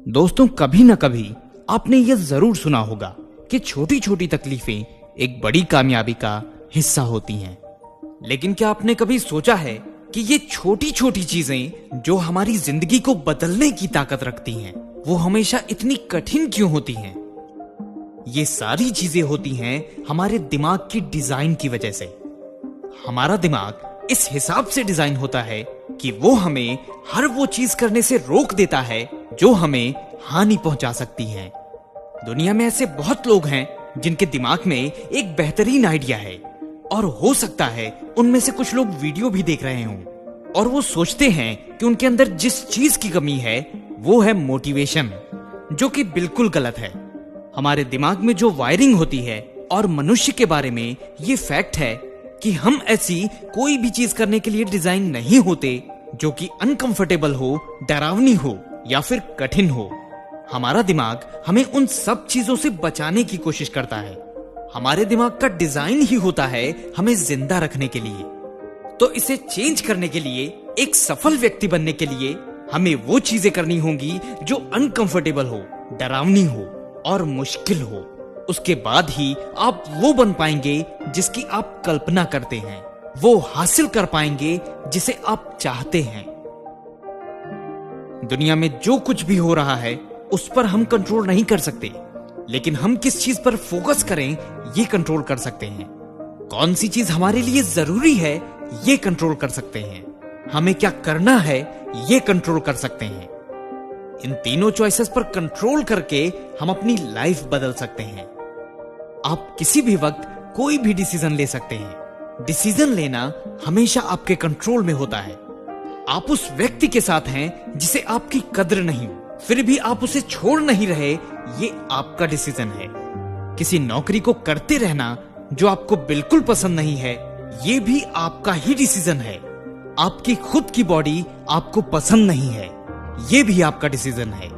दोस्तों, कभी ना कभी आपने यह जरूर सुना होगा कि छोटी छोटी तकलीफें एक बड़ी कामयाबी का हिस्सा होती हैं। लेकिन क्या आपने कभी सोचा है कि ये छोटी छोटी चीजें जो हमारी जिंदगी को बदलने की ताकत रखती हैं, वो हमेशा इतनी कठिन क्यों होती हैं? ये सारी चीजें होती हैं हमारे दिमाग की डिजाइन की वजह से। हमारा दिमाग इस हिसाब से डिजाइन होता है कि वो हमें हर वो चीज करने से रोक देता है जो हमें हानि पहुंचा सकती है। दुनिया में ऐसे बहुत लोग हैं जिनके दिमाग में एक बेहतरीन आइडिया है और हो सकता है उनमें से कुछ लोग वीडियो भी देख रहे हों और वो सोचते हैं कि उनके अंदर जिस चीज की कमी है वो है मोटिवेशन, जो कि बिल्कुल गलत है। हमारे दिमाग में जो वायरिंग होती है और मनुष्य के बारे में ये फैक्ट है कि हम ऐसी कोई भी चीज करने के लिए डिजाइन नहीं होते जो कि अनकंफर्टेबल हो, डरावनी हो या फिर कठिन हो। हमारा दिमाग हमें उन सब चीजों से बचाने की कोशिश करता है। हमारे दिमाग का डिजाइन ही होता है हमें जिंदा रखने के लिए। तो इसे चेंज करने के लिए, एक सफल व्यक्ति बनने के लिए हमें वो चीजें करनी होंगी जो अनकंफर्टेबल हो, डरावनी हो और मुश्किल हो। उसके बाद ही आप वो बन पाएंगे जिसकी आप कल्पना करते हैं, वो हासिल कर पाएंगे जिसे आप चाहते हैं। दुनिया में जो कुछ भी हो रहा है उस पर हम कंट्रोल नहीं कर सकते, लेकिन हम किस चीज पर फोकस करें ये कंट्रोल कर सकते हैं। कौन सी चीज हमारे लिए जरूरी है ये कंट्रोल कर सकते हैं। हमें क्या करना है ये कंट्रोल कर सकते हैं। इन तीनों चॉइसेस पर कंट्रोल करके हम अपनी लाइफ बदल सकते हैं। आप किसी भी वक्त कोई भी डिसीजन ले सकते हैं। डिसीजन लेना हमेशा आपके कंट्रोल में होता है। आप उस व्यक्ति के साथ हैं जिसे आपकी कद्र नहीं, फिर भी आप उसे छोड़ नहीं रहे, ये आपका डिसीजन है। किसी नौकरी को करते रहना जो आपको बिल्कुल पसंद नहीं है, ये भी आपका ही डिसीजन है। आपकी खुद की बॉडी आपको पसंद नहीं है, ये भी आपका डिसीजन है।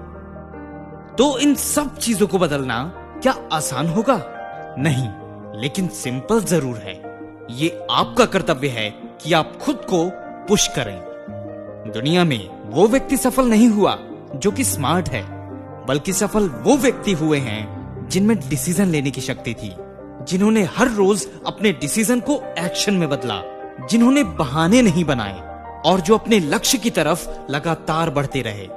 तो इन सब चीजों को बदलना क्या आसान होगा? नहीं, लेकिन सिंपल जरूर है। ये आपका कर्तव्य है कि आप खुद को पुश करें। दुनिया में वो व्यक्ति सफल नहीं हुआ जो कि स्मार्ट है, बल्कि सफल वो व्यक्ति हुए हैं जिनमें डिसीजन लेने की शक्ति थी, जिन्होंने हर रोज अपने डिसीजन को एक्शन में बदला, जिन्होंने बहाने नहीं बनाए और जो अपने लक्ष्य की तरफ लगातार बढ़ते रहे।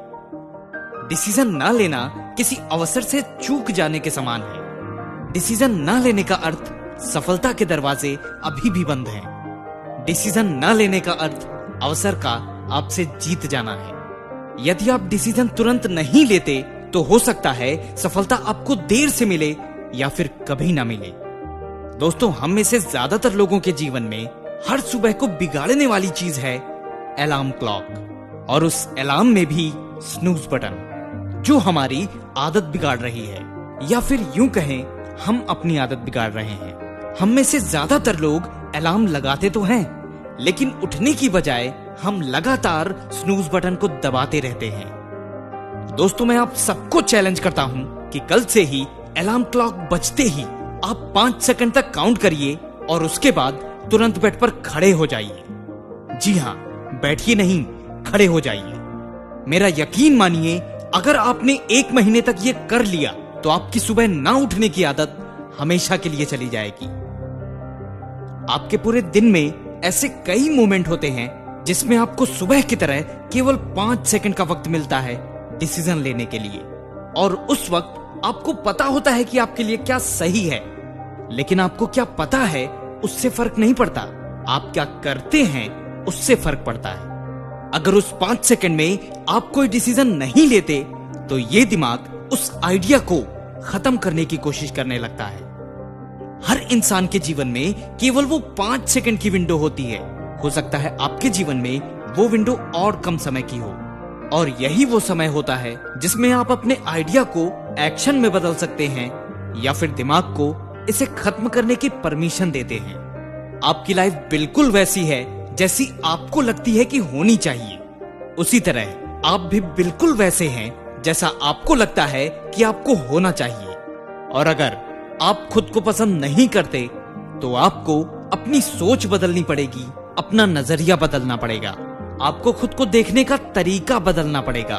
डिसीजन ना लेना किसी अवसर से चूक जाने के समान है। डिसीजन ना लेने का अर्थ सफलता के दरवाजे अभी भी बंद हैं। डिसीजन ना लेने का अर्थ अवसर का आपसे जीत जाना है। यदि आप डिसीजन तुरंत नहीं लेते तो हो सकता है सफलता आपको देर से मिले या फिर कभी ना मिले। दोस्तों, हम में से ज्यादातर लोगों के जीवन में हर सुबह को बिगाड़ने वाली चीज है अलार्म क्लॉक, और उस अलार्म में भी स्नूज बटन, जो हमारी आदत बिगाड़ रही है, या फिर यूं कहें हम अपनी आदत बिगाड़ रहे हैं। हम में से ज्यादातर लोग अलार्म लगाते तो हैं, लेकिन उठने की बजाय हम लगातार स्नूज बटन को दबाते रहते हैं। दोस्तों, मैं आप सबको चैलेंज करता हूं कि कल से ही अलार्म क्लॉक बजते ही आप 5 सेकंड तक काउंट करिए और उसके बाद तुरंत बेड पर खड़े हो जाइए। जी हाँ, बैठिए नहीं, खड़े हो जाइए। मेरा यकीन मानिए, अगर आपने 1 महीने तक ये कर लिया तो आपकी सुबह ना उठने की आदत हमेशा के लिए चली जाएगी। आपके पूरे दिन में ऐसे कई मोमेंट होते हैं जिसमें आपको सुबह की तरह केवल 5 सेकंड का वक्त मिलता है डिसीजन लेने के लिए, और उस वक्त आपको पता होता है कि आपके लिए क्या सही है, लेकिन आपको क्या पता है उससे फर्क नहीं पड़ता। आप क्या करते हैं उससे फर्क पड़ता है। अगर उस 5 सेकंड में आप कोई डिसीजन नहीं लेते तो ये दिमाग उस आइडिया को खत्म करने की कोशिश करने लगता है। हर इंसान के जीवन में केवल वो 5 सेकंड की विंडो होती है। हो सकता है आपके जीवन में वो विंडो और कम समय की हो, और यही वो समय होता है जिसमें आप अपने आइडिया को एक्शन में बदल सकते हैं या फिर दिमाग को इसे खत्म करने की परमिशन देते हैं। आपकी लाइफ बिल्कुल वैसी है जैसी आपको लगती है कि होनी चाहिए। उसी तरह आप भी बिल्कुल वैसे हैं जैसा आपको लगता है कि आपको होना चाहिए। और अगर आप खुद को पसंद नहीं करते तो आपको अपनी सोच बदलनी पड़ेगी, अपना नजरिया बदलना पड़ेगा, आपको खुद को देखने का तरीका बदलना पड़ेगा।